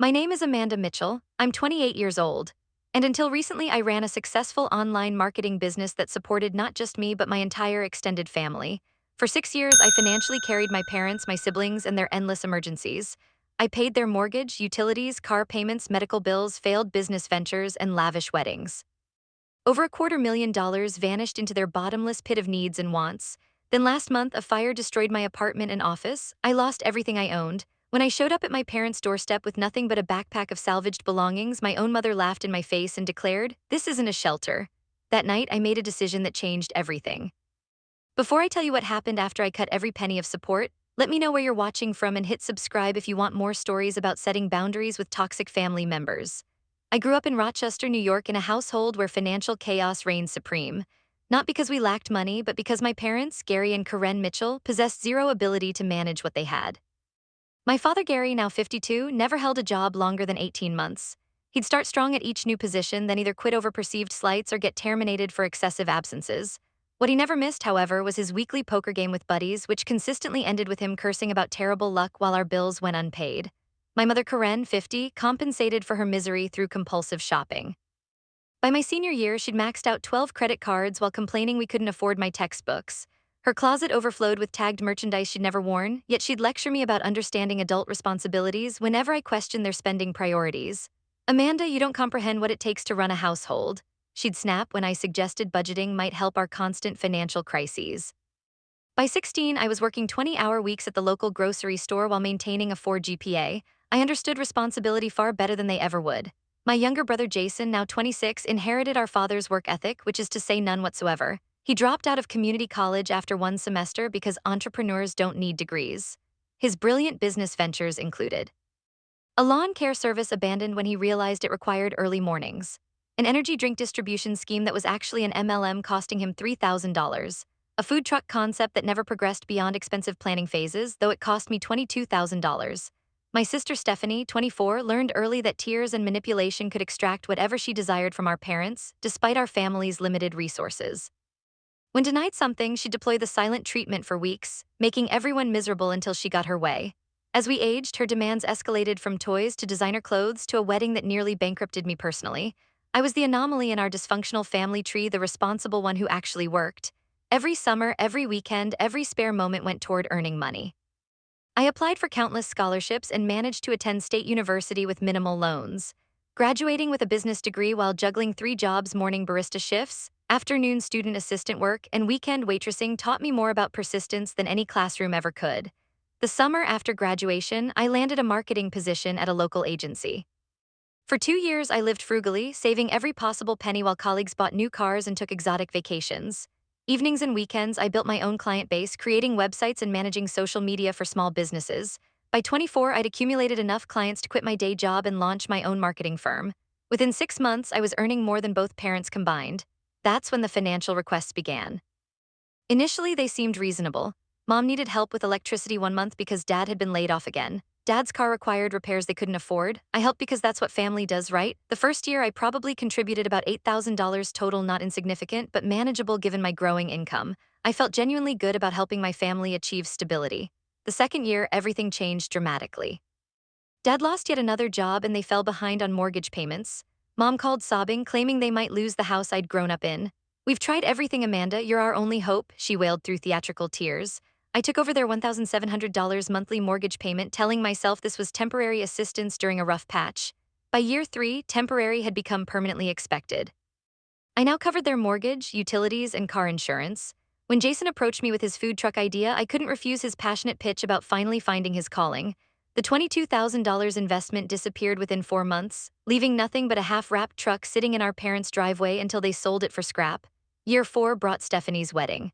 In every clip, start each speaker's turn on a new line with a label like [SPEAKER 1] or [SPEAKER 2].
[SPEAKER 1] My name is Amanda Mitchell. I'm 28 years old. And until recently, I ran a successful online marketing business that supported not just me, but my entire extended family. For 6 years, I financially carried my parents, my siblings, and their endless emergencies. I paid their mortgage, utilities, car payments, medical bills, failed business ventures, and lavish weddings. Over $250,000 vanished into their bottomless pit of needs and wants. Then last month, a fire destroyed my apartment and office. I lost everything I owned. When I showed up at my parents' doorstep with nothing but a backpack of salvaged belongings, my own mother laughed in my face and declared, "This isn't a shelter." That night, I made a decision that changed everything. Before I tell you what happened after I cut every penny of support, let me know where you're watching from and hit subscribe if you want more stories about setting boundaries with toxic family members. I grew up in Rochester, New York, in a household where financial chaos reigned supreme. Not because we lacked money, but because my parents, Gary and Karen Mitchell, possessed zero ability to manage what they had. My father, Gary, now 52, never held a job longer than 18 months. He'd start strong at each new position, then either quit over perceived slights or get terminated for excessive absences. What he never missed, however, was his weekly poker game with buddies, which consistently ended with him cursing about terrible luck while our bills went unpaid. My mother, Karen, 50, compensated for her misery through compulsive shopping. By my senior year, she'd maxed out 12 credit cards while complaining we couldn't afford my textbooks. Her closet overflowed with tagged merchandise she'd never worn, yet she'd lecture me about understanding adult responsibilities whenever I questioned their spending priorities. "Amanda, you don't comprehend what it takes to run a household," she'd snap when I suggested budgeting might help our constant financial crises. By 16, I was working 20-hour weeks at the local grocery store while maintaining a 4 GPA. I understood responsibility far better than they ever would. My younger brother Jason, now 26, inherited our father's work ethic, which is to say none whatsoever. He dropped out of community college after one semester because entrepreneurs don't need degrees. His brilliant business ventures included a lawn care service abandoned when he realized it required early mornings, an energy drink distribution scheme that was actually an MLM costing him $3,000, a food truck concept that never progressed beyond expensive planning phases, though it cost me $22,000. My sister Stephanie, 24, learned early that tears and manipulation could extract whatever she desired from our parents, despite our family's limited resources. When denied something, she'd deploy the silent treatment for weeks, making everyone miserable until she got her way. As we aged, her demands escalated from toys to designer clothes to a wedding that nearly bankrupted me personally. I was the anomaly in our dysfunctional family tree, the responsible one who actually worked. Every summer, every weekend, every spare moment went toward earning money. I applied for countless scholarships and managed to attend state university with minimal loans. Graduating with a business degree while juggling 3 jobs, morning barista shifts, afternoon student assistant work, and weekend waitressing taught me more about persistence than any classroom ever could. The summer after graduation, I landed a marketing position at a local agency. For 2 years, I lived frugally, saving every possible penny while colleagues bought new cars and took exotic vacations. Evenings and weekends, I built my own client base, creating websites and managing social media for small businesses. By 24, I'd accumulated enough clients to quit my day job and launch my own marketing firm. Within 6 months, I was earning more than both parents combined. That's when the financial requests began. Initially, they seemed reasonable. Mom needed help with electricity one month because Dad had been laid off again. Dad's car required repairs they couldn't afford. I helped because that's what family does, right? The first year, I probably contributed about $8,000 total, not insignificant, but manageable given my growing income. I felt genuinely good about helping my family achieve stability. The second year, everything changed dramatically. Dad lost yet another job and they fell behind on mortgage payments. Mom called sobbing, claiming they might lose the house I'd grown up in. "We've tried everything, Amanda. You're our only hope," she wailed through theatrical tears. I took over their $1,700 monthly mortgage payment, telling myself this was temporary assistance during a rough patch. By year 3, temporary had become permanently expected. I now covered their mortgage, utilities, and car insurance. When Jason approached me with his food truck idea, I couldn't refuse his passionate pitch about finally finding his calling. The $22,000 investment disappeared within 4 months, leaving nothing but a half-wrapped truck sitting in our parents' driveway until they sold it for scrap. Year 4 brought Stephanie's wedding.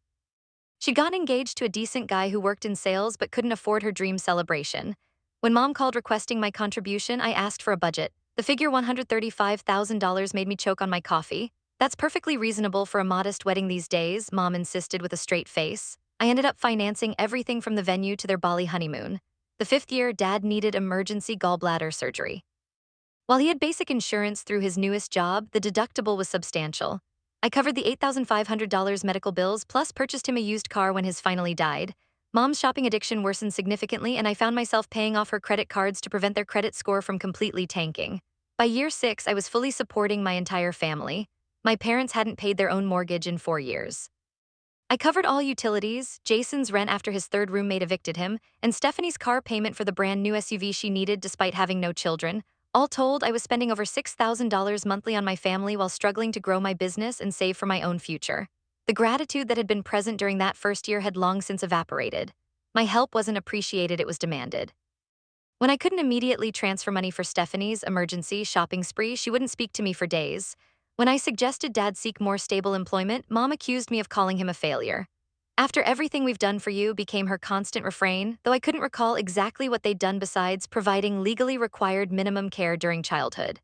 [SPEAKER 1] She'd gotten engaged to a decent guy who worked in sales but couldn't afford her dream celebration. When Mom called requesting my contribution, I asked for a budget. The figure $135,000 made me choke on my coffee. "That's perfectly reasonable for a modest wedding these days," Mom insisted with a straight face. I ended up financing everything from the venue to their Bali honeymoon. The 5th year, Dad needed emergency gallbladder surgery. While he had basic insurance through his newest job, the deductible was substantial. I covered the $8,500 medical bills, plus purchased him a used car when his finally died. Mom's shopping addiction worsened significantly, and I found myself paying off her credit cards to prevent their credit score from completely tanking. By year 6, I was fully supporting my entire family. My parents hadn't paid their own mortgage in 4 years. I covered all utilities, Jason's rent after his third roommate evicted him, and Stephanie's car payment for the brand new SUV she needed despite having no children. All told, I was spending over $6,000 monthly on my family while struggling to grow my business and save for my own future. The gratitude that had been present during that first year had long since evaporated. My help wasn't appreciated, it was demanded. When I couldn't immediately transfer money for Stephanie's emergency shopping spree, she wouldn't speak to me for days. When I suggested Dad seek more stable employment, Mom accused me of calling him a failure. After everything we've done for you became her constant refrain, though I couldn't recall exactly what they'd done besides providing legally required minimum care during childhood.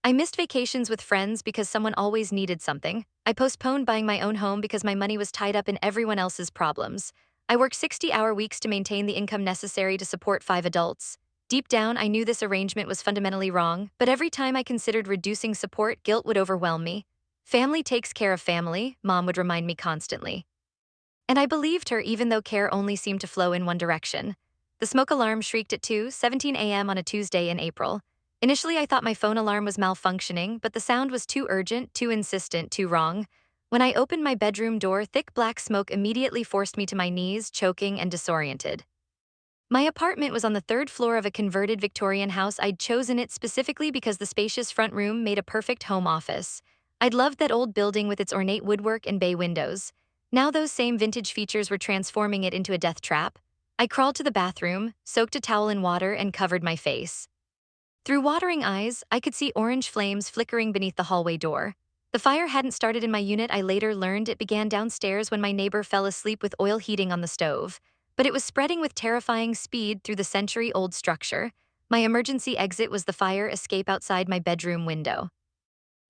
[SPEAKER 1] I missed vacations with friends because someone always needed something. I postponed buying my own home because my money was tied up in everyone else's problems. I worked 60-hour weeks to maintain the income necessary to support 5 adults. Deep down, I knew this arrangement was fundamentally wrong, but every time I considered reducing support, guilt would overwhelm me. Family takes care of family, Mom would remind me constantly. And I believed her even though care only seemed to flow in one direction. The smoke alarm shrieked at 2:17 a.m. on a Tuesday in April. Initially, I thought my phone alarm was malfunctioning, but the sound was too urgent, too insistent, too wrong. When I opened my bedroom door, thick black smoke immediately forced me to my knees, choking and disoriented. My apartment was on the third floor of a converted Victorian house. I'd chosen it specifically because the spacious front room made a perfect home office. I'd loved that old building with its ornate woodwork and bay windows. Now those same vintage features were transforming it into a death trap. I crawled to the bathroom, soaked a towel in water, and covered my face. Through watering eyes, I could see orange flames flickering beneath the hallway door. The fire hadn't started in my unit. I later learned it began downstairs when my neighbor fell asleep with oil heating on the stove. But it was spreading with terrifying speed through the century-old structure. My emergency exit was the fire escape outside my bedroom window.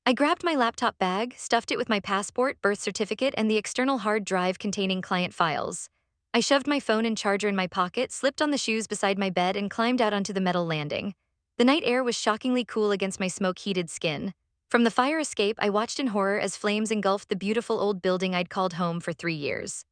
[SPEAKER 1] I grabbed my laptop bag, stuffed it with my passport, birth certificate, and the external hard drive containing client files. I shoved my phone and charger in my pocket, slipped on the shoes beside my bed, and climbed out onto the metal landing. The night air was shockingly cool against my smoke-heated skin. From the fire escape, I watched in horror as flames engulfed the beautiful old building I'd called home for 3 years.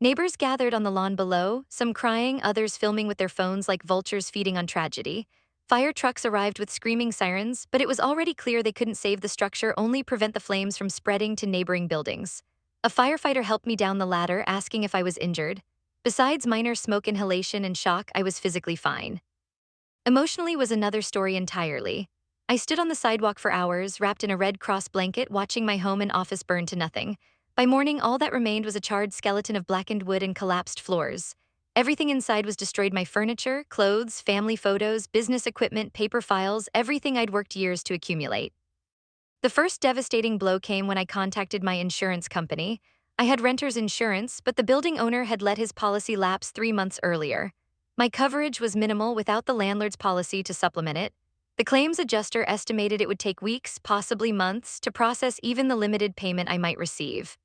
[SPEAKER 1] Neighbors gathered on the lawn below, some crying, others filming with their phones like vultures feeding on tragedy. Fire trucks arrived with screaming sirens, but it was already clear they couldn't save the structure, only prevent the flames from spreading to neighboring buildings. A firefighter helped me down the ladder, asking if I was injured. Besides minor smoke inhalation and shock, I was physically fine. Emotionally was another story entirely. I stood on the sidewalk for hours, wrapped in a Red Cross blanket, watching my home and office burn to nothing. By morning, all that remained was a charred skeleton of blackened wood and collapsed floors. Everything inside was destroyed: my furniture, clothes, family photos, business equipment, paper files, everything I'd worked years to accumulate. The first devastating blow came when I contacted my insurance company. I had renter's insurance, but the building owner had let his policy lapse 3 months earlier. My coverage was minimal without the landlord's policy to supplement it. The claims adjuster estimated it would take weeks, possibly months, to process even the limited payment I might receive.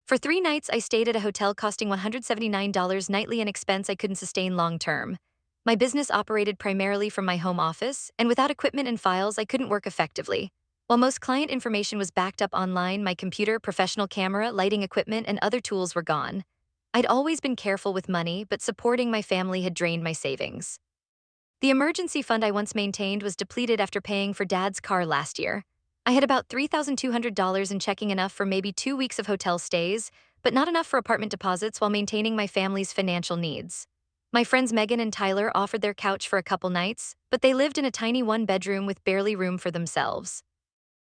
[SPEAKER 1] For 3 nights, I stayed at a hotel costing $179 nightly, an expense I couldn't sustain long term. My business operated primarily from my home office, and without equipment and files, I couldn't work effectively. While most client information was backed up online, my computer, professional camera, lighting equipment, and other tools were gone. I'd always been careful with money, but supporting my family had drained my savings. The emergency fund I once maintained was depleted after paying for Dad's car last year. I had about $3,200 in checking, enough for maybe 2 weeks of hotel stays, but not enough for apartment deposits while maintaining my family's financial needs. My friends Megan and Tyler offered their couch for a couple nights, but they lived in a tiny one-bedroom with barely room for themselves.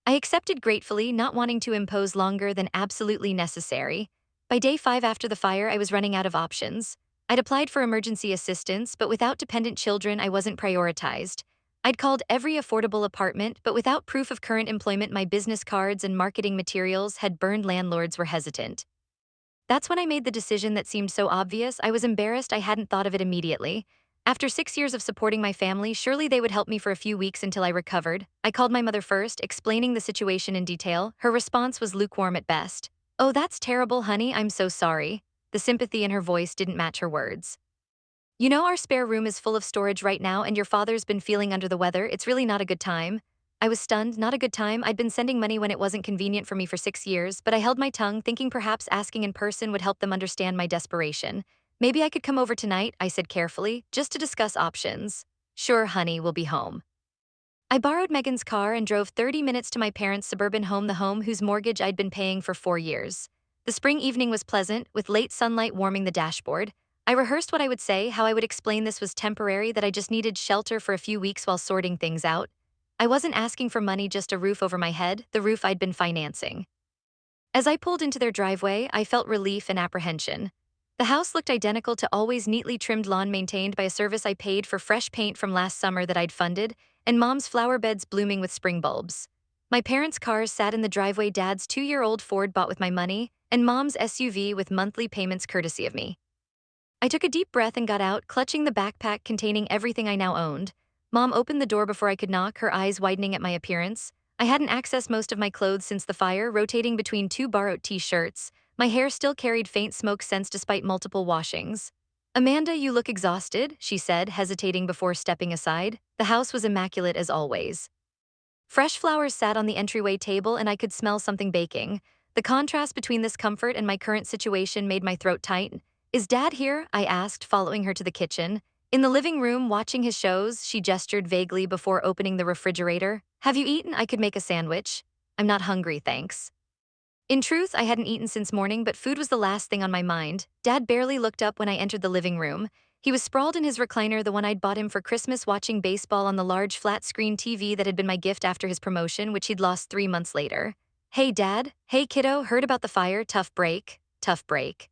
[SPEAKER 1] I accepted gratefully, not wanting to impose longer than absolutely necessary. By day 5 after the fire, I was running out of options. I'd applied for emergency assistance, but without dependent children, I wasn't prioritized. I'd called every affordable apartment, but without proof of current employment, my business cards and marketing materials had burned. Landlords were hesitant. That's when I made the decision that seemed so obvious. I was embarrassed I hadn't thought of it immediately. After 6 years of supporting my family, surely they would help me for a few weeks until I recovered. I called my mother first, explaining the situation in detail. Her response was lukewarm at best. "Oh, that's terrible, honey, I'm so sorry." The sympathy in her voice didn't match her words. "You know, our spare room is full of storage right now, and your father's been feeling under the weather. It's really not a good time." I was stunned. Not a good time? I'd been sending money when it wasn't convenient for me for 6 years, but I held my tongue, thinking perhaps asking in person would help them understand my desperation. Maybe I could come over tonight, I said carefully, just to discuss options. Sure, honey, we'll be home. I borrowed Megan's car and drove 30 minutes to my parents' suburban home, the home whose mortgage I'd been paying for 4 years. The spring evening was pleasant, with late sunlight warming the dashboard. I rehearsed what I would say, how I would explain this was temporary, that I just needed shelter for a few weeks while sorting things out. I wasn't asking for money, just a roof over my head, the roof I'd been financing. As I pulled into their driveway, I felt relief and apprehension. The house looked identical to always neatly trimmed lawn maintained by a service I paid for, fresh paint from last summer that I'd funded, and Mom's flower beds blooming with spring bulbs. My parents' cars sat in the driveway, Dad's 2-year-old Ford bought with my money, and Mom's SUV with monthly payments courtesy of me. I took a deep breath and got out, clutching the backpack containing everything I now owned. Mom opened the door before I could knock, her eyes widening at my appearance. I hadn't accessed most of my clothes since the fire, rotating between 2 borrowed t-shirts. My hair still carried faint smoke scents despite multiple washings. Amanda, you look exhausted, she said, hesitating before stepping aside. The house was immaculate as always. Fresh flowers sat on the entryway table and I could smell something baking. The contrast between this comfort and my current situation made my throat tight. Is Dad here? I asked, following her to the kitchen. In the living room, watching his shows, she gestured vaguely before opening the refrigerator. Have you eaten? I could make a sandwich. I'm not hungry, thanks. In truth, I hadn't eaten since morning, but food was the last thing on my mind. Dad barely looked up when I entered the living room. He was sprawled in his recliner, the one I'd bought him for Christmas, watching baseball on the large flat-screen TV that had been my gift after his promotion, which he'd lost 3 months later. Hey, Dad. Hey, kiddo, heard about the fire? Tough break. Tough break.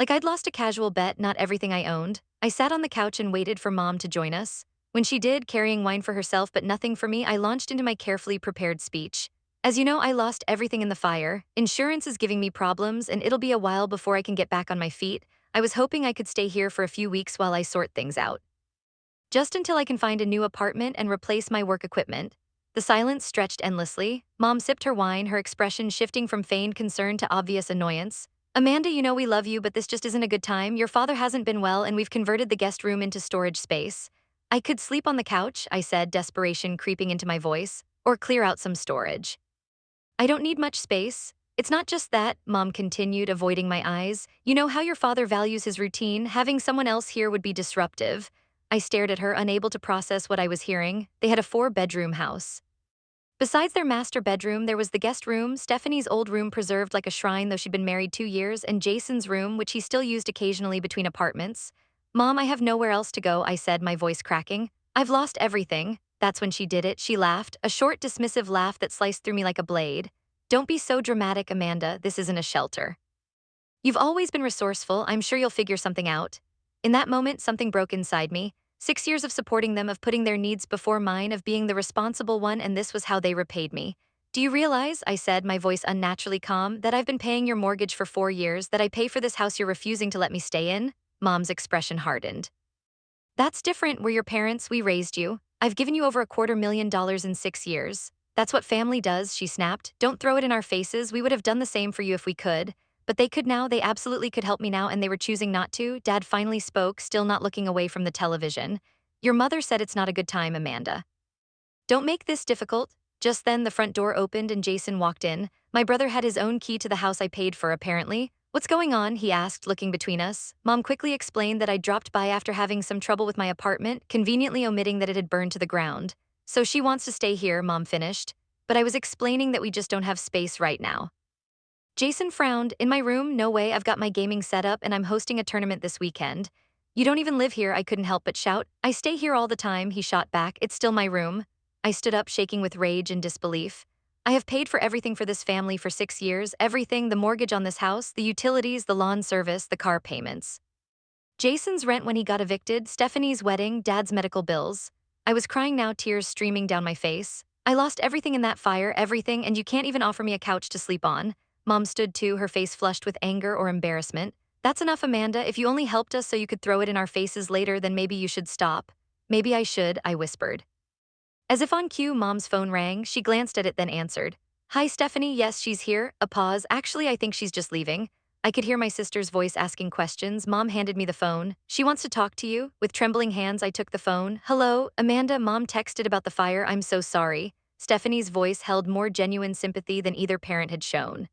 [SPEAKER 1] Like I'd lost a casual bet, not everything I owned. I sat on the couch and waited for Mom to join us. When she did, carrying wine for herself but nothing for me, I launched into my carefully prepared speech. As you know, I lost everything in the fire. Insurance is giving me problems, and it'll be a while before I can get back on my feet. I was hoping I could stay here for a few weeks while I sort things out. Just until I can find a new apartment and replace my work equipment. The silence stretched endlessly. Mom sipped her wine, her expression shifting from feigned concern to obvious annoyance. Amanda, you know we love you, but this just isn't a good time. Your father hasn't been well, and we've converted the guest room into storage space. I could sleep on the couch, I said, desperation creeping into my voice, or clear out some storage. I don't need much space. It's not just that, Mom continued, avoiding my eyes. You know how your father values his routine. Having someone else here would be disruptive. I stared at her, unable to process what I was hearing. They had a 4-bedroom house. Besides their master bedroom, there was the guest room, Stephanie's old room preserved like a shrine though she'd been married 2 years, and Jason's room, which he still used occasionally between apartments. Mom, I have nowhere else to go, I said, my voice cracking. I've lost everything. That's when she did it. She laughed, a short, dismissive laugh that sliced through me like a blade. Don't be so dramatic, Amanda. This isn't a shelter. You've always been resourceful. I'm sure you'll figure something out. In that moment, something broke inside me. 6 years of supporting them, of putting their needs before mine, of being the responsible one, and this was how they repaid me. Do you realize, I said, my voice unnaturally calm, that I've been paying your mortgage for 4 years, that I pay for this house you're refusing to let me stay in? Mom's expression hardened. That's different. We're your parents. We raised you. I've given you over $250,000 in 6 years. That's what family does, she snapped. Don't throw it in our faces. We would have done the same for you if we could. But they could now. They absolutely could help me now, and they were choosing not to. Dad finally spoke, still not looking away from the television. Your mother said it's not a good time, Amanda. Don't make this difficult. Just then, the front door opened and Jason walked in. My brother had his own key to the house I paid for, apparently. What's going on? He asked, looking between us. Mom quickly explained that I'd dropped by after having some trouble with my apartment, conveniently omitting that it had burned to the ground. So she wants to stay here, Mom finished. But I was explaining that we just don't have space right now. Jason frowned. In my room? No way, I've got my gaming set up and I'm hosting a tournament this weekend. You don't even live here, I couldn't help but shout. I stay here all the time, he shot back. It's still my room. I stood up, shaking with rage and disbelief. I have paid for everything for this family for 6 years, everything, the mortgage on this house, the utilities, the lawn service, the car payments. Jason's rent when he got evicted, Stephanie's wedding, Dad's medical bills. I was crying now, tears streaming down my face. I lost everything in that fire, everything, and you can't even offer me a couch to sleep on. Mom stood too, her face flushed with anger or embarrassment. That's enough, Amanda. If you only helped us so you could throw it in our faces later, then maybe you should stop. Maybe I should, I whispered. As if on cue, Mom's phone rang. She glanced at it, then answered. Hi, Stephanie. Yes, she's here. A pause. Actually, I think she's just leaving. I could hear my sister's voice asking questions. Mom handed me the phone. She wants to talk to you. With trembling hands, I took the phone. Hello, Amanda. Mom texted about the fire. I'm so sorry. Stephanie's voice held more genuine sympathy than either parent had shown.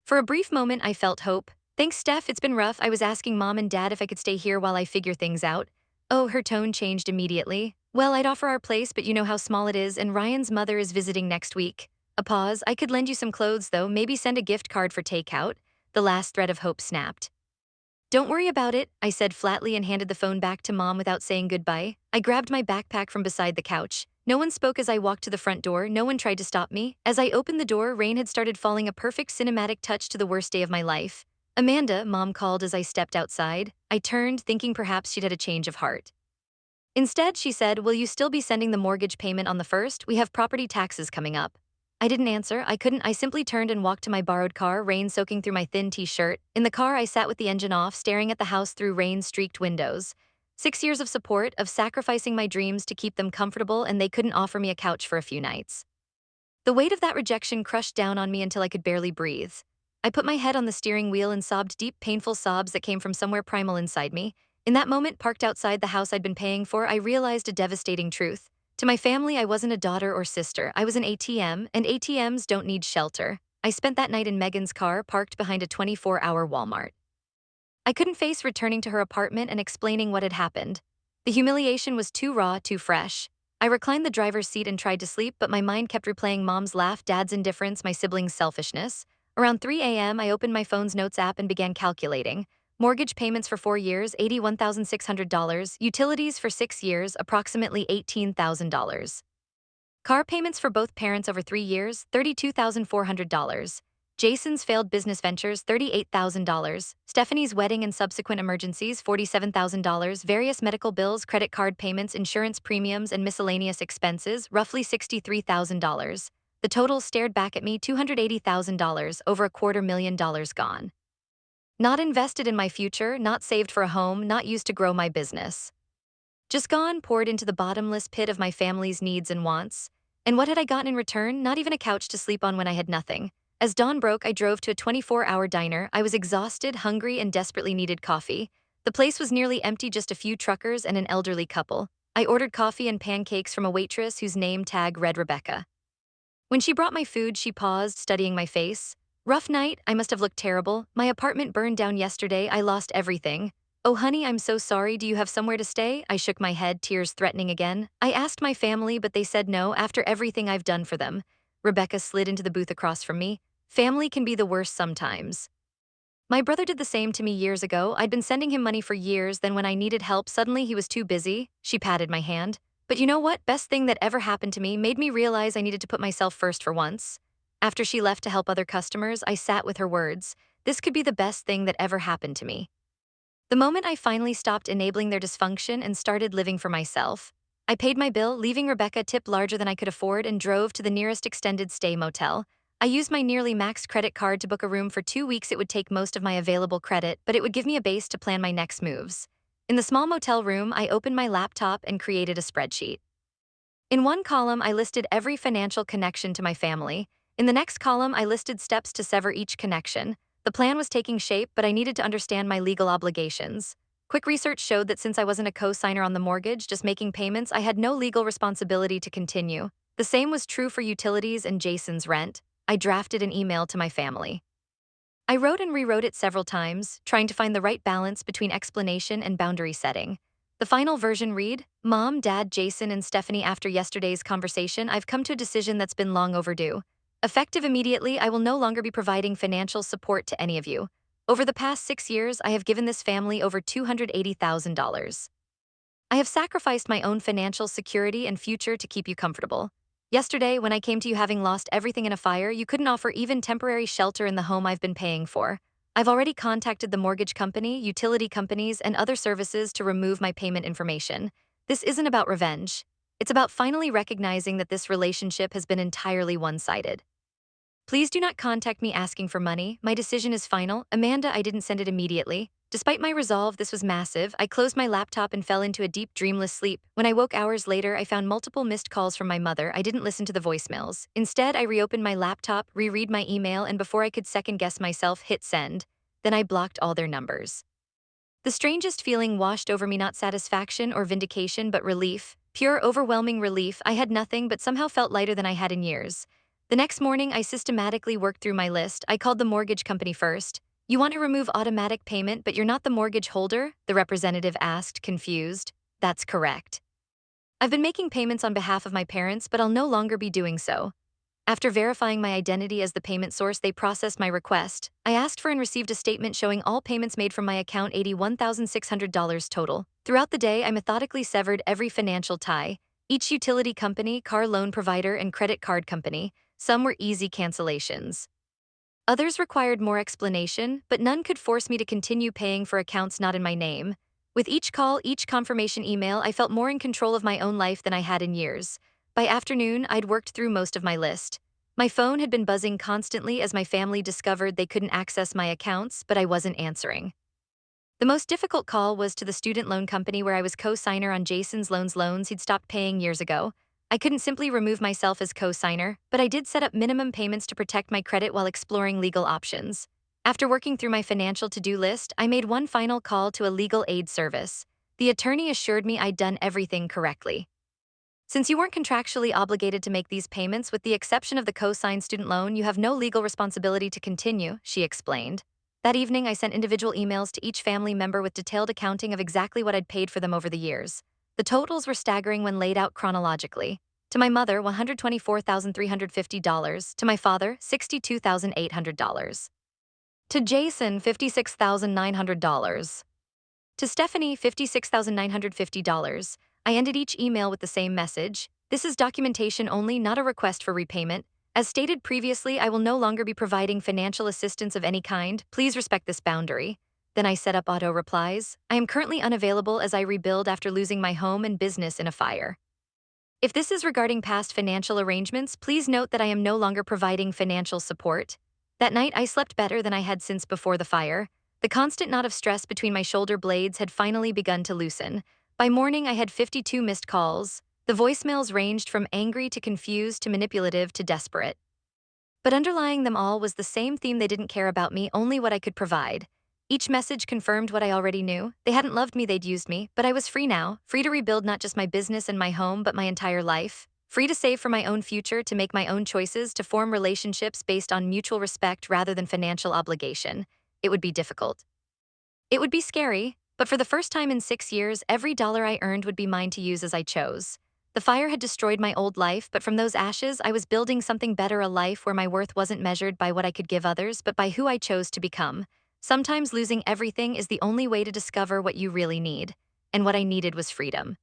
[SPEAKER 1] For a brief moment, I felt hope. Thanks, Steph. It's been rough. I was asking mom and dad if I could stay here while I figure things out. Oh, her tone changed immediately. Well, I'd offer our place, but you know how small it is, and Ryan's mother is visiting next week. A pause. I could lend you some clothes, though, maybe send a gift card for takeout. The last thread of hope snapped. Don't worry about it, I said flatly and handed the phone back to mom without saying goodbye. I grabbed my backpack from beside the couch. No one spoke as I walked to the front door, no one tried to stop me. As I opened the door, rain had started falling, a perfect cinematic touch to the worst day of my life. Amanda, mom called as I stepped outside. I turned, thinking perhaps she'd had a change of heart. Instead, she said, will you still be sending the mortgage payment on the 1st? We have property taxes coming up. I didn't answer. I couldn't. I simply turned and walked to my borrowed car, rain soaking through my thin t-shirt. In the car, I sat with the engine off, staring at the house through rain-streaked windows. 6 years of support, of sacrificing my dreams to keep them comfortable, and they couldn't offer me a couch for a few nights. The weight of that rejection crushed down on me until I could barely breathe. I put my head on the steering wheel and sobbed deep, painful sobs that came from somewhere primal inside me. In that moment, parked outside the house I'd been paying for, I realized a devastating truth. To my family, I wasn't a daughter or sister. I was an ATM, and ATMs don't need shelter. I spent that night in Megan's car, parked behind a 24-hour Walmart. I couldn't face returning to her apartment and explaining what had happened. The humiliation was too raw, too fresh. I reclined the driver's seat and tried to sleep, but my mind kept replaying mom's laugh, dad's indifference, my siblings' selfishness. Around 3 a.m., I opened my phone's notes app and began calculating. Mortgage payments for 4 years, $81,600. Utilities for 6 years, approximately $18,000. Car payments for both parents over 3 years, $32,400. Jason's failed business ventures, $38,000. Stephanie's wedding and subsequent emergencies, $47,000. Various medical bills, credit card payments, insurance premiums, and miscellaneous expenses, roughly $63,000. The total stared back at me, $280,000, over $250,000 gone. Not invested in my future, not saved for a home, not used to grow my business. Just gone, poured into the bottomless pit of my family's needs and wants. And what had I gotten in return? Not even a couch to sleep on when I had nothing. As dawn broke, I drove to a 24-hour diner. I was exhausted, hungry, and desperately needed coffee. The place was nearly empty, just a few truckers and an elderly couple. I ordered coffee and pancakes from a waitress whose name tag read Rebecca. When she brought my food, she paused, studying my face. Rough night, I must have looked terrible. My apartment burned down yesterday, I lost everything. Oh honey, I'm so sorry, do you have somewhere to stay? I shook my head, tears threatening again. I asked my family, but they said no after everything I've done for them. Rebecca slid into the booth across from me. Family can be the worst sometimes. My brother did the same to me years ago. I'd been sending him money for years, then when I needed help, suddenly he was too busy. She patted my hand. But you know what? Best thing that ever happened to me, made me realize I needed to put myself first for once. After she left to help other customers, I sat with her words. This could be the best thing that ever happened to me. The moment I finally stopped enabling their dysfunction and started living for myself. I paid my bill, leaving Rebecca a tip larger than I could afford, and drove to the nearest extended stay motel. I used my nearly maxed credit card to book a room for 2 weeks. It would take most of my available credit, but it would give me a base to plan my next moves. In the small motel room, I opened my laptop and created a spreadsheet. In one column, I listed every financial connection to my family. In the next column, I listed steps to sever each connection. The plan was taking shape, but I needed to understand my legal obligations. Quick research showed that since I wasn't a co-signer on the mortgage, just making payments, I had no legal responsibility to continue. The same was true for utilities and Jason's rent. I drafted an email to my family. I wrote and rewrote it several times, trying to find the right balance between explanation and boundary setting. The final version read, Mom, Dad, Jason, and Stephanie, after yesterday's conversation, I've come to a decision that's been long overdue. Effective immediately, I will no longer be providing financial support to any of you. Over the past 6 years, I have given this family over $280,000. I have sacrificed my own financial security and future to keep you comfortable. Yesterday, when I came to you having lost everything in a fire, you couldn't offer even temporary shelter in the home I've been paying for. I've already contacted the mortgage company, utility companies, and other services to remove my payment information. This isn't about revenge. It's about finally recognizing that this relationship has been entirely one-sided. Please do not contact me asking for money. My decision is final. Amanda, I didn't send it immediately. Despite my resolve, this was massive. I closed my laptop and fell into a deep, dreamless sleep. When I woke hours later, I found multiple missed calls from my mother. I didn't listen to the voicemails. Instead, I reopened my laptop, reread my email, and before I could second-guess myself, hit send. Then I blocked all their numbers. The strangest feeling washed over me, not satisfaction or vindication, but relief. Pure, overwhelming relief. I had nothing, but somehow felt lighter than I had in years. The next morning, I systematically worked through my list. I called the mortgage company first. You want to remove automatic payment, but you're not the mortgage holder? The representative asked, confused. That's correct. I've been making payments on behalf of my parents, but I'll no longer be doing so. After verifying my identity as the payment source, they processed my request. I asked for and received a statement showing all payments made from my account, $81,600 total. Throughout the day, I methodically severed every financial tie, each utility company, car loan provider, and credit card company. Some were easy cancellations. Others required more explanation, but none could force me to continue paying for accounts not in my name. With each call, each confirmation email, I felt more in control of my own life than I had in years. By afternoon, I'd worked through most of my list. My phone had been buzzing constantly as my family discovered they couldn't access my accounts, but I wasn't answering. The most difficult call was to the student loan company where I was co-signer on Jason's loans he'd stopped paying years ago. I couldn't simply remove myself as co-signer, but I did set up minimum payments to protect my credit while exploring legal options. After working through my financial to-do list, I made one final call to a legal aid service. The attorney assured me I'd done everything correctly. Since you weren't contractually obligated to make these payments, with the exception of the co-signed student loan, you have no legal responsibility to continue, she explained. That evening, I sent individual emails to each family member with detailed accounting of exactly what I'd paid for them over the years. The totals were staggering when laid out chronologically. To my mother, $124,350. To my father, $62,800. To Jason, $56,900. To Stephanie, $56,950. I ended each email with the same message. This is documentation only, not a request for repayment. As stated previously, I will no longer be providing financial assistance of any kind. Please respect this boundary. Then I set up auto replies. I am currently unavailable as I rebuild after losing my home and business in a fire. If this is regarding past financial arrangements, please note that I am no longer providing financial support. That night, I slept better than I had since before the fire. The constant knot of stress between my shoulder blades had finally begun to loosen. By morning, I had 52 missed calls. The voicemails ranged from angry to confused to manipulative to desperate. But underlying them all was the same theme: they didn't care about me, only what I could provide. Each message confirmed what I already knew. They hadn't loved me, they'd used me, but I was free now, free to rebuild not just my business and my home, but my entire life. Free to save for my own future, to make my own choices, to form relationships based on mutual respect rather than financial obligation. It would be difficult. It would be scary, but for the first time in 6 years, every dollar I earned would be mine to use as I chose. The fire had destroyed my old life, but from those ashes, I was building something better, a life where my worth wasn't measured by what I could give others, but by who I chose to become. Sometimes losing everything is the only way to discover what you really need. And what I needed was freedom.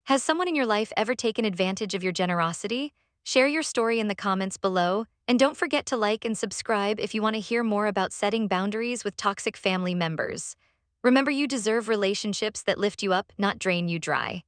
[SPEAKER 1] Has someone in your life ever taken advantage of your generosity? Share your story in the comments below, and don't forget to like and subscribe if you want to hear more about setting boundaries with toxic family members. Remember, you deserve relationships that lift you up, not drain you dry.